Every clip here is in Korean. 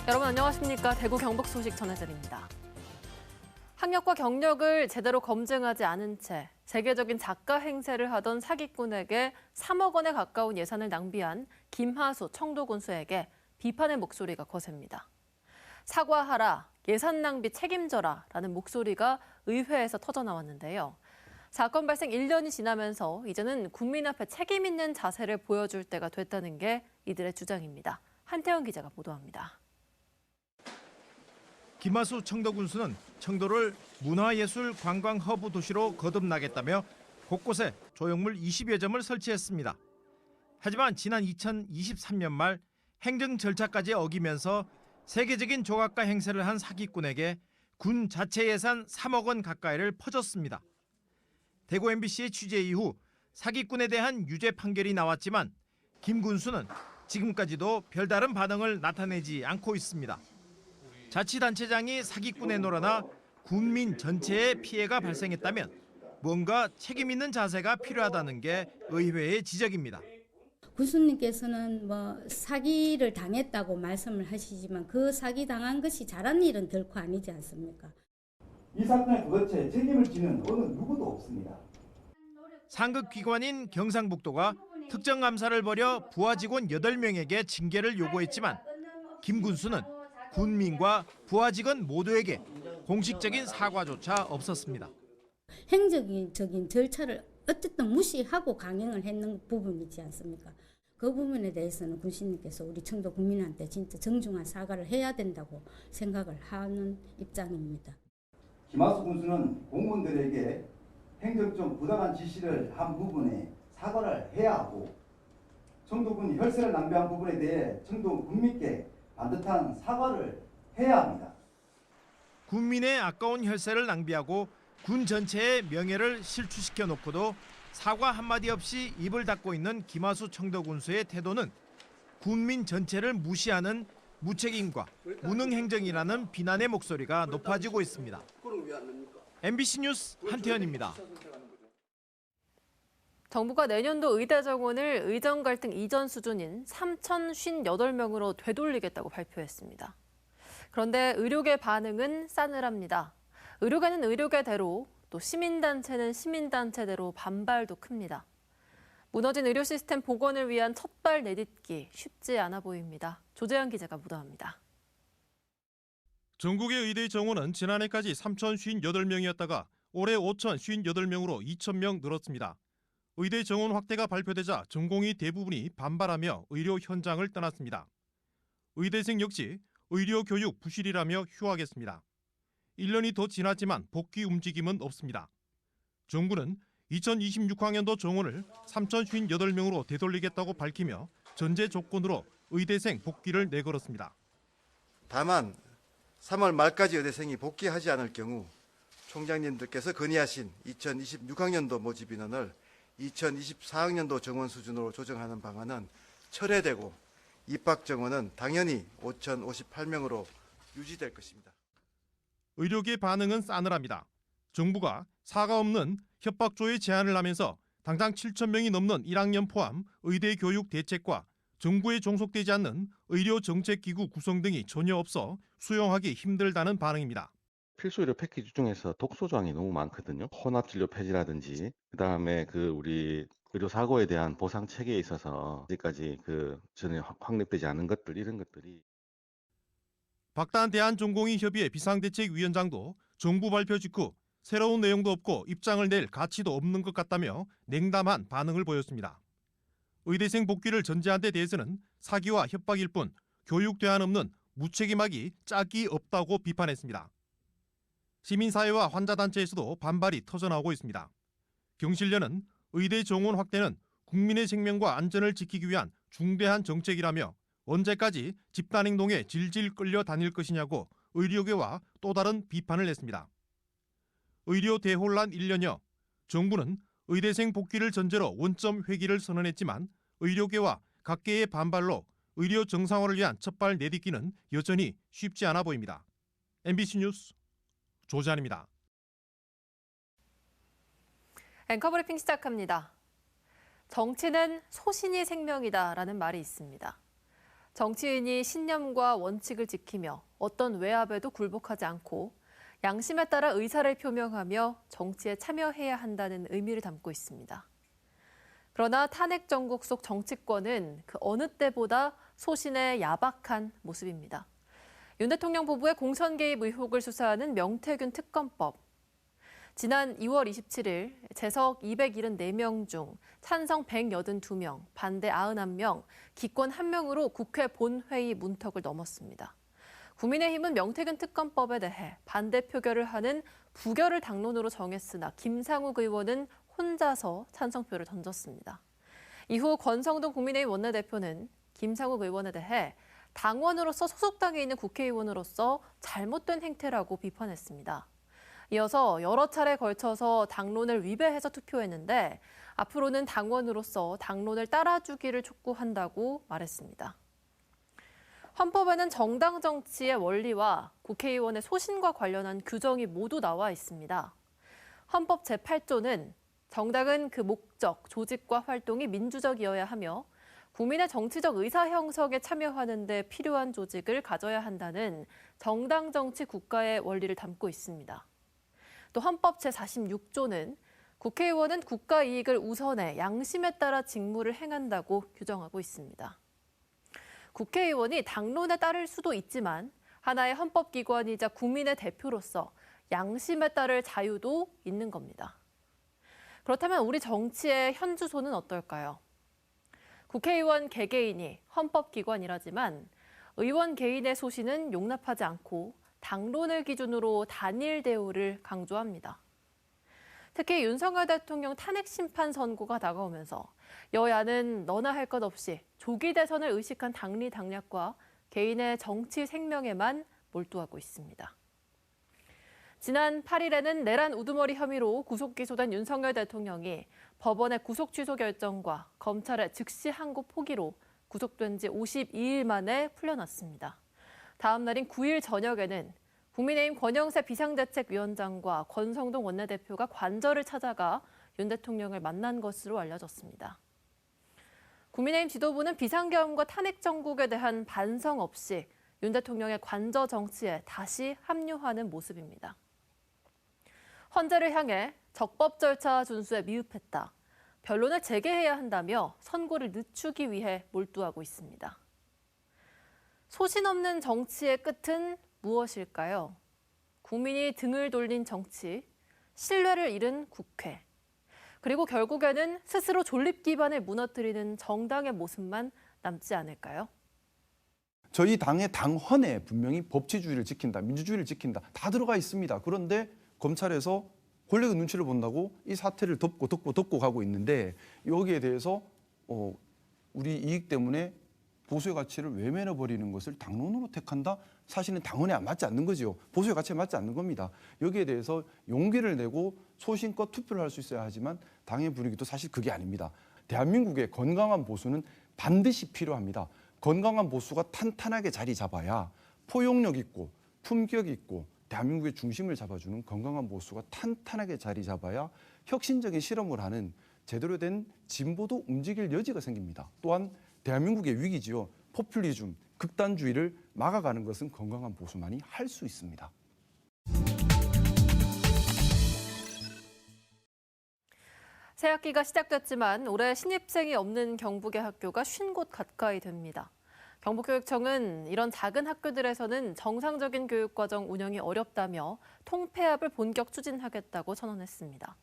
여러분 안녕하십니까? 대구 경북 소식 전해드립니다. 학력과 경력을 제대로 검증하지 않은 채 세계적인 작가 행세를 하던 사기꾼에게 3억 원에 가까운 예산을 낭비한 김하수 청도군수에게 비판의 목소리가 거셉니다. 사과하라, 예산 낭비 책임져라 라는 목소리가 의회에서 터져나왔는데요. 사건 발생 1년이 지나면서 이제는 국민 앞에 책임 있는 자세를 보여줄 때가 됐다는 게 이들의 주장입니다. 한태영 기자가 보도합니다. 김하수 청도군수는 청도를 문화예술 관광 허브 도시로 거듭나겠다며 곳곳에 조형물 20여 점을 설치했습니다. 하지만 지난 2023년 말 행정 절차까지 어기면서 세계적인 조각가 행세를 한 사기꾼에게 군 자체 예산 3억 원 가까이를 퍼줬습니다. 대구 MBC의 취재 이후 사기꾼에 대한 유죄 판결이 나왔지만 김 군수는 지금까지도 별다른 반응을 나타내지 않고 있습니다. 자치단체장이 사기꾼에 놀아나 국민 전체에 피해가 발생했다면 뭔가 책임 있는 자세가 필요하다는 게 의회의 지적입니다. 군수님께서는 사기를 당했다고 말씀을 하시지만 그 사기 당한 것이 잘한 일은 결코 아니지 않습니까? 이 사건의 도대체 책임을 지는 어느 누구도 없습니다. 상급기관인 경상북도가 특정감사를 벌여 부하 직원 8명에게 징계를 요구했지만 김 군수는 군민과 부하 직원 모두에게 공식적인 사과조차 없었습니다. 행정적인 절차를 어쨌든 무시하고 강행을 했는 부분이지 않습니까? 그 부분에 대해서는 군수님께서 우리 청도 국민한테 진짜 정중한 사과를 해야 된다고 생각을 하는 입장입니다. 김하수 군수는 공무원들에게 행정적 부당한 지시를 한 부분에 사과를 해야 하고 청도군이 혈세를 낭비한 부분에 대해 청도 국민께 반듯한 사과를 해야 합니다. 군민의 아까운 혈세를 낭비하고 군 전체의 명예를 실추시켜 놓고도 사과 한마디 없이 입을 닫고 있는 김하수 청도군수의 태도는 군민 전체를 무시하는 무책임과 무능 행정이라는 비난의 목소리가 높아지고 있습니다. MBC 뉴스 한태현입니다. 정부가 내년도 의대 정원을 의정 갈등 이전 수준인 3,058명으로 되돌리겠다고 발표했습니다. 그런데 의료계 반응은 싸늘합니다. 의료계는 의료계대로 또 시민단체는 시민단체대로 반발도 큽니다. 무너진 의료 시스템 복원을 위한 첫발 내딛기 쉽지 않아 보입니다. 조재현 기자가 보도합니다. 전국의 의대 정원은 지난해까지 3,058명이었다가 올해 5,058명으로 2,000명 늘었습니다. 의대 정원 확대가 발표되자 전공의 대부분이 반발하며 의료 현장을 떠났습니다. 의대생 역시 의료 교육 부실이라며 휴학했습니다. 1년이 더 지났지만 복귀 움직임은 없습니다. 정부는 2026학년도 정원을 3,058명으로 되돌리겠다고 밝히며 전제 조건으로 의대생 복귀를 내걸었습니다. 다만 3월 말까지 의대생이 복귀하지 않을 경우 총장님들께서 건의하신 2026학년도 모집 인원을 2024학년도 정원 수준으로 조정하는 방안은 철회되고 입학 정원은 당연히 5,058명으로 유지될 것입니다. 의료계 반응은 싸늘합니다. 정부가 사과 없는 협박조의 제안을 하면서 당장 7,000명이 넘는 1학년 포함 의대 교육 대책과 정부에 종속되지 않는 의료정책기구 구성 등이 전혀 없어 수용하기 힘들다는 반응입니다. 필수 의료 패키지 중에서 독소 조항이 너무 많거든요. 혼합 진료 폐지라든지 그다음에 우리 의료 사고에 대한 보상 체계에 있어서 아직까지 전에 확립되지 않은 것들 이런 것들이 박단 대한전공의협의회 비상대책위원장도 정부 발표 직후 새로운 내용도 없고 입장을 낼 가치도 없는 것 같다며 냉담한 반응을 보였습니다. 의대생 복귀를 전제한 데 대해서는 사기와 협박일 뿐 교육 대안 없는 무책임하기 짝이 없다고 비판했습니다. 시민사회와 환자단체에서도 반발이 터져나오고 있습니다. 경실련은 의대 정원 확대는 국민의 생명과 안전을 지키기 위한 중대한 정책이라며 언제까지 집단행동에 질질 끌려 다닐 것이냐고 의료계와 또 다른 비판을 냈습니다. 의료 대혼란 1년여, 정부는 의대생 복귀를 전제로 원점 회기를 선언했지만 의료계와 각계의 반발로 의료 정상화를 위한 첫발 내딛기는 여전히 쉽지 않아 보입니다. MBC 뉴스 조재한입니다. 앵커브리핑 시작합니다. 정치는 소신이 생명이다라는 말이 있습니다. 정치인이 신념과 원칙을 지키며 어떤 외압에도 굴복하지 않고 양심에 따라 의사를 표명하며 정치에 참여해야 한다는 의미를 담고 있습니다. 그러나 탄핵 정국 속 정치권은 그 어느 때보다 소신의 야박한 모습입니다. 윤 대통령 부부의 공천 개입 의혹을 수사하는 명태균 특검법. 지난 2월 27일 재석 274명 중 찬성 182명, 반대 91명, 기권 1명으로 국회 본회의 문턱을 넘었습니다. 국민의힘은 명태균 특검법에 대해 반대 표결을 하는 부결을 당론으로 정했으나 김상욱 의원은 혼자서 찬성표를 던졌습니다. 이후 권성동 국민의힘 원내대표는 김상욱 의원에 대해 당원으로서 소속당에 있는 국회의원으로서 잘못된 행태라고 비판했습니다. 이어서 여러 차례 걸쳐서 당론을 위배해서 투표했는데 앞으로는 당원으로서 당론을 따라주기를 촉구한다고 말했습니다. 헌법에는 정당 정치의 원리와 국회의원의 소신과 관련한 규정이 모두 나와 있습니다. 헌법 제8조는 정당은 그 목적, 조직과 활동이 민주적이어야 하며 국민의 정치적 의사 형성에 참여하는 데 필요한 조직을 가져야 한다는 정당 정치 국가의 원리를 담고 있습니다. 또 헌법 제46조는 국회의원은 국가 이익을 우선해 양심에 따라 직무를 행한다고 규정하고 있습니다. 국회의원이 당론에 따를 수도 있지만 하나의 헌법기관이자 국민의 대표로서 양심에 따를 자유도 있는 겁니다. 그렇다면 우리 정치의 현주소는 어떨까요? 국회의원 개개인이 헌법기관이라지만 의원 개인의 소신은 용납하지 않고 당론을 기준으로 단일 대우를 강조합니다. 특히 윤석열 대통령 탄핵 심판 선고가 다가오면서 여야는 너나 할 것 없이 조기 대선을 의식한 당리 당략과 개인의 정치 생명에만 몰두하고 있습니다. 지난 8일에는 내란 우두머리 혐의로 구속 기소된 윤석열 대통령이 법원의 구속 취소 결정과 검찰의 즉시 항고 포기로 구속된 지 52일 만에 풀려났습니다. 다음 날인 9일 저녁에는 국민의힘 권영세 비상대책위원장과 권성동 원내대표가 관저를 찾아가 윤 대통령을 만난 것으로 알려졌습니다. 국민의힘 지도부는 비상계엄과 탄핵 정국에 대한 반성 없이 윤 대통령의 관저 정치에 다시 합류하는 모습입니다. 헌재를 향해 적법 절차 준수에 미흡했다. 변론을 재개해야 한다며 선고를 늦추기 위해 몰두하고 있습니다. 소신 없는 정치의 끝은 무엇일까요? 국민이 등을 돌린 정치, 신뢰를 잃은 국회, 그리고 결국에는 스스로 존립 기반을 무너뜨리는 정당의 모습만 남지 않을까요? 저희 당의 당헌에 분명히 법치주의를 지킨다, 민주주의를 지킨다 다 들어가 있습니다. 그런데 검찰에서 권력의 눈치를 본다고 이 사태를 덮고 가고 있는데 여기에 대해서 우리 이익 때문에 보수의 가치를 외면해버리는 것을 당론으로 택한다? 사실은 당헌에 맞지 않는 거지요. 보수의 가치에 맞지 않는 겁니다. 여기에 대해서 용기를 내고 소신껏 투표를 할 수 있어야 하지만 당의 분위기도 사실 그게 아닙니다. 대한민국의 건강한 보수는 반드시 필요합니다. 건강한 보수가 탄탄하게 자리 잡아야 포용력 있고 품격 있고 대한민국의 중심을 잡아주는 건강한 보수가 탄탄하게 자리 잡아야 혁신적인 실험을 하는 제대로 된 진보도 움직일 여지가 생깁니다. 또한 대한민국의 위기지요. 포퓰리즘, 극단주의를 막아가는 것은 건강한 보수만이 할 수 있습니다. 새 학기가 시작됐지만 올해 신입생이 없는 경북의 학교가 50곳 가까이 됩니다. 경북교육청은 이런 작은 학교들에서는 정상적인 교육과정 운영이 어렵다며 통폐합을 본격 추진하겠다고 선언했습니다.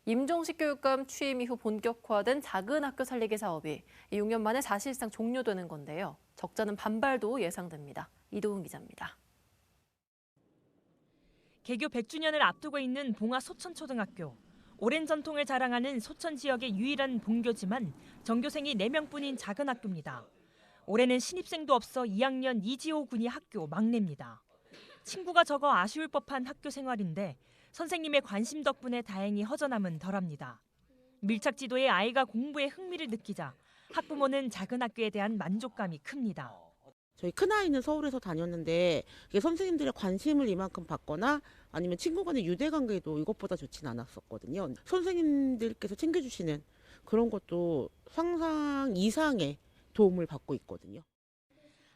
임종식 교육감 취임 이후 본격화된 작은 학교 살리기 사업이 6년 만에 사실상 종료되는 건데요. 적잖은 반발도 예상됩니다. 이도훈 기자입니다. 개교 100주년을 앞두고 있는 봉화 소천초등학교. 오랜 전통을 자랑하는 소천 지역의 유일한 본교지만 전교생이 4명뿐인 작은 학교입니다. 올해는 신입생도 없어 2학년 이지호 군이 학교 막내입니다. 친구가 적어 아쉬울 법한 학교 생활인데 선생님의 관심 덕분에 다행히 허전함은 덜합니다. 밀착 지도에 아이가 공부에 흥미를 느끼자 학부모는 작은 학교에 대한 만족감이 큽니다. 저희 큰아이는 서울에서 다녔는데 선생님들의 관심을 이만큼 받거나 아니면 친구 간의 유대관계도 이것보다 좋진 않았었거든요. 선생님들께서 챙겨주시는 그런 것도 상상 이상의 도움을 받고 있거든요.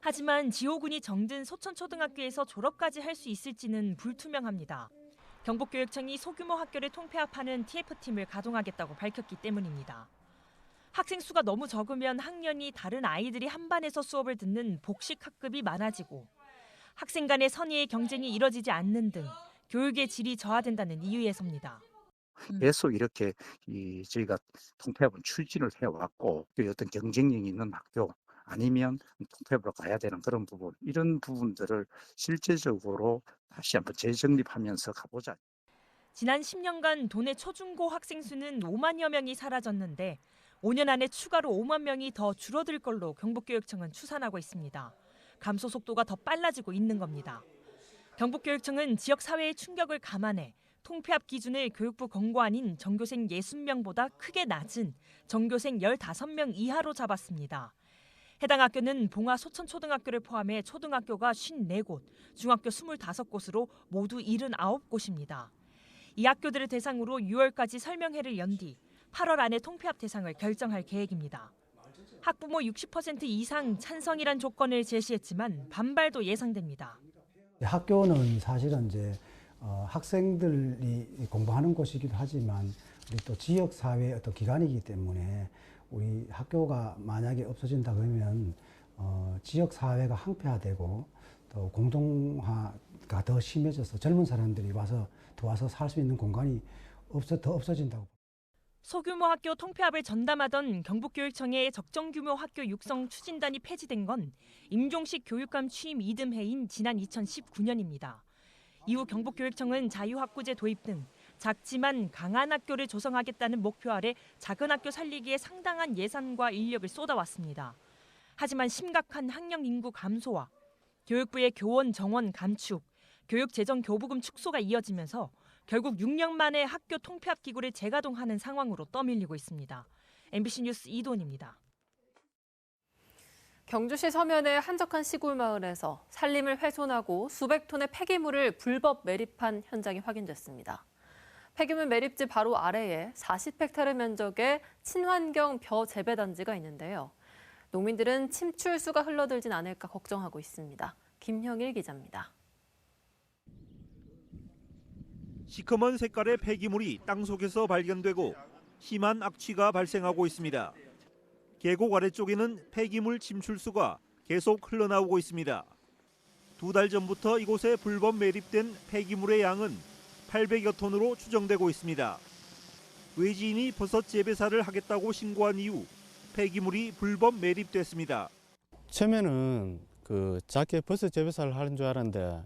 하지만 지호군이 정든 소천초등학교에서 졸업까지 할 수 있을지는 불투명합니다. 경북교육청이 소규모 학교를 통폐합하는 TF팀을 가동하겠다고 밝혔기 때문입니다. 학생 수가 너무 적으면 학년이 다른 아이들이 한 반에서 수업을 듣는 복식 학급이 많아지고 학생 간의 선의의 경쟁이 이뤄지지 않는 등 교육의 질이 저하된다는 이유에서입니다. 계속 이렇게 저희가 통폐합은 추진을 해왔고 어떤 경쟁력이 있는 학교 아니면 통폐합으로 가야 되는 그런 부분 이런 부분들을 실제적으로 다시 한번 재정립하면서 가보자. 지난 10년간 도내 초중고 학생 수는 5만여 명이 사라졌는데 5년 안에 추가로 5만 명이 더 줄어들 걸로 경북교육청은 추산하고 있습니다. 감소 속도가 더 빨라지고 있는 겁니다. 경북교육청은 지역 사회의 충격을 감안해 통폐합 기준을 교육부 권고안인 전교생 60명보다 크게 낮은 전교생 15명 이하로 잡았습니다. 해당 학교는 봉화 소천초등학교를 포함해 초등학교가 54곳, 중학교 25곳으로 모두 79곳입니다. 이 학교들을 대상으로 6월까지 설명회를 연 뒤 8월 안에 통폐합 대상을 결정할 계획입니다. 학부모 60% 이상 찬성이란 조건을 제시했지만 반발도 예상됩니다. 학교는 사실은 이제 학생들이 공부하는 곳이기도 하지만 우리 또 지역 사회의 어떤 기관이기 때문에 우리 학교가 만약에 없어진다 그러면 지역 사회가 항폐화되고 또 공동화가 더 심해져서 젊은 사람들이 더 와서 살 수 있는 공간이 더 없어진다고. 소규모 학교 통폐합을 전담하던 경북교육청의 적정규모 학교 육성 추진단이 폐지된 건 임종식 교육감 취임 이듬해인 지난 2019년입니다. 이후 경북교육청은 자유학구제 도입 등 작지만 강한 학교를 조성하겠다는 목표 아래 작은 학교 살리기에 상당한 예산과 인력을 쏟아왔습니다. 하지만 심각한 학령 인구 감소와 교육부의 교원 정원 감축, 교육재정 교부금 축소가 이어지면서 결국 6년 만에 학교 통폐합 기구를 재가동하는 상황으로 떠밀리고 있습니다. MBC 뉴스 이도은입니다. 경주시 서면의 한적한 시골 마을에서 산림을 훼손하고 수백 톤의 폐기물을 불법 매립한 현장이 확인됐습니다. 폐기물 매립지 바로 아래에 40헥타르 면적의 친환경 벼 재배 단지가 있는데요. 농민들은 침출수가 흘러들진 않을까 걱정하고 있습니다. 김형일 기자입니다. 시커먼 색깔의 폐기물이 땅속에서 발견되고 심한 악취가 발생하고 있습니다. 계곡 아래쪽에는 폐기물 침출수가 계속 흘러나오고 있습니다. 2달 전부터 이곳에 불법 매립된 폐기물의 양은 800여 톤으로 추정되고 있습니다. 외지인이 버섯 재배사를 하겠다고 신고한 이후 폐기물이 불법 매립됐습니다. 처음에는 작게 버섯 재배사를 하는 줄 알았는데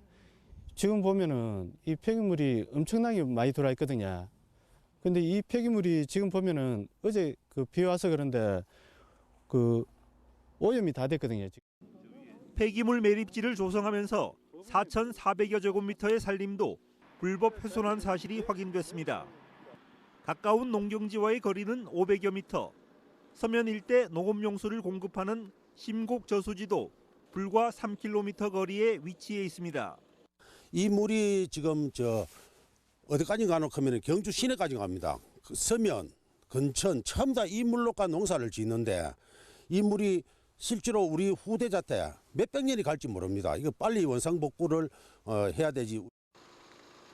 지금 보면은 이 폐기물이 엄청나게 많이 들어와 있거든요. 근데 이 폐기물이 지금 보면은 어제 비 와서 그런데 오염이 다 됐거든요. 폐기물 매립지를 조성하면서 4,400여 제곱미터의 산림도 불법 훼손한 사실이 확인됐습니다. 가까운 농경지와의 거리는 500여 미터. 서면 일대 농업용수를 공급하는 심곡 저수지도 불과 3km 거리에 위치해 있습니다. 이 물이 지금 어디까지 가노 하면 경주 시내까지 갑니다. 서면, 근천 전부 다 이 물로가 농사를 짓는데 이 물이 실제로 우리 후대자 때 몇백 년이 갈지 모릅니다. 이거 빨리 원상복구를 해야 되지.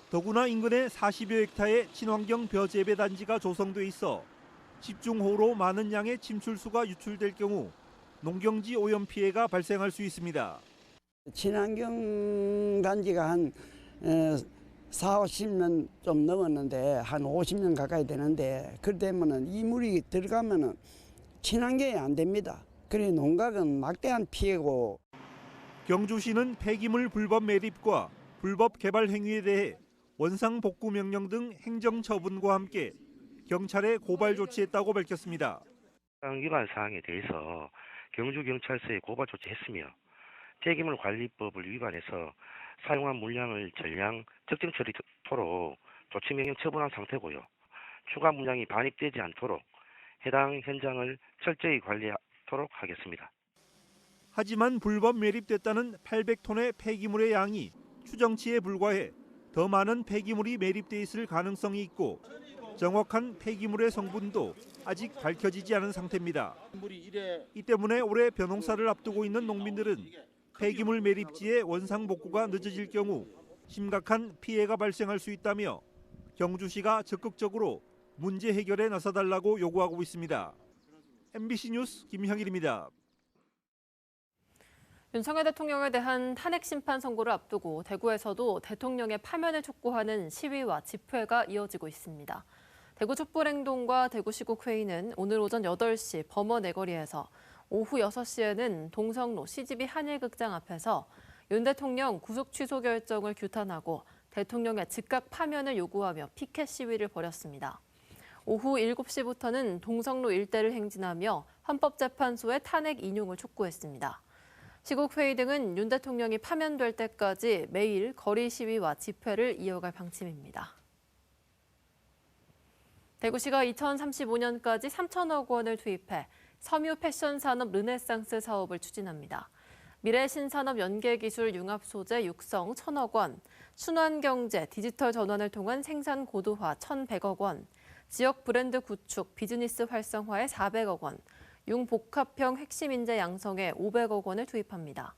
더구나 인근에 40여 헥타의 친환경 벼 재배 단지가 조성돼 있어 집중호우로 많은 양의 침출수가 유출될 경우 농경지 오염 피해가 발생할 수 있습니다. 친환경 단지가 한 4, 50년 좀 넘었는데 한 50년 가까이 되는데 그러면은 이 물이 들어가면은 친환경이 안 됩니다. 그래 농각은 막대한 피해고. 경주시는 폐기물 불법 매립과 불법 개발 행위에 대해 원상복구 명령 등 행정 처분과 함께 경찰에 고발 조치했다고 밝혔습니다. 위반 사항에 대해서 경주경찰서에 고발 조치했으며 폐기물 관리법을 위반해서 사용한 물량을 전량 적정 처리토록 조치 명령 처분한 상태고요. 추가 물량이 반입되지 않도록 해당 현장을 철저히 관리하도록 하겠습니다. 하지만 불법 매립됐다는 800톤의 폐기물의 양이 추정치에 불과해 더 많은 폐기물이 매립돼 있을 가능성이 있고 정확한 폐기물의 성분도 아직 밝혀지지 않은 상태입니다. 이 때문에 올해 벼농사를 앞두고 있는 농민들은 폐기물 매립지의 원상 복구가 늦어질 경우 심각한 피해가 발생할 수 있다며 경주시가 적극적으로 문제 해결에 나서달라고 요구하고 있습니다. MBC 뉴스 김형일입니다. 윤석열 대통령에 대한 탄핵 심판 선고를 앞두고 대구에서도 대통령의 파면을 촉구하는 시위와 집회가 이어지고 있습니다. 대구 촛불행동과 대구시국회의는 오늘 오전 8시 범어 내거리에서 오후 6시에는 동성로 CGV 한일극장 앞에서 윤 대통령 구속 취소 결정을 규탄하고 대통령의 즉각 파면을 요구하며 피켓 시위를 벌였습니다. 오후 7시부터는 동성로 일대를 행진하며 헌법재판소의 탄핵 인용을 촉구했습니다. 시국회의 등은 윤 대통령이 파면될 때까지 매일 거리 시위와 집회를 이어갈 방침입니다. 대구시가 2035년까지 3천억 원을 투입해 섬유 패션 산업 르네상스 사업을 추진합니다. 미래 신산업 연계기술 융합 소재 육성 1,000억 원, 순환경제 디지털 전환을 통한 생산 고도화 1,100억 원, 지역 브랜드 구축 비즈니스 활성화에 400억 원, 융복합형 핵심 인재 양성에 500억 원을 투입합니다.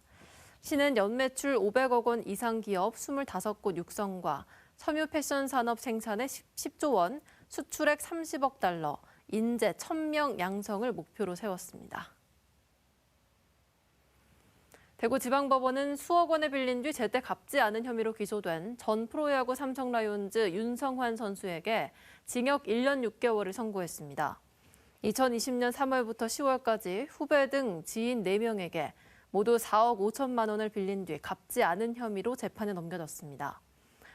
시는 연매출 500억 원 이상 기업 25곳 육성과 섬유 패션 산업 생산에 10조 원, 수출액 30억 달러, 인재 1,000명 양성을 목표로 세웠습니다. 대구지방법원은 수억 원을 빌린 뒤 제때 갚지 않은 혐의로 기소된 전 프로야구 삼성 라이온즈 윤성환 선수에게 징역 1년 6개월을 선고했습니다. 2020년 3월부터 10월까지 후배 등 지인 4명에게 모두 4억 5천만 원을 빌린 뒤 갚지 않은 혐의로 재판에 넘겨졌습니다.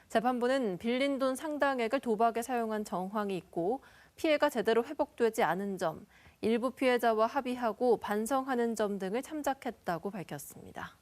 재판부는 빌린 돈 상당액을 도박에 사용한 정황이 있고 피해가 제대로 회복되지 않은 점, 일부 피해자와 합의하고 반성하는 점 등을 참작했다고 밝혔습니다.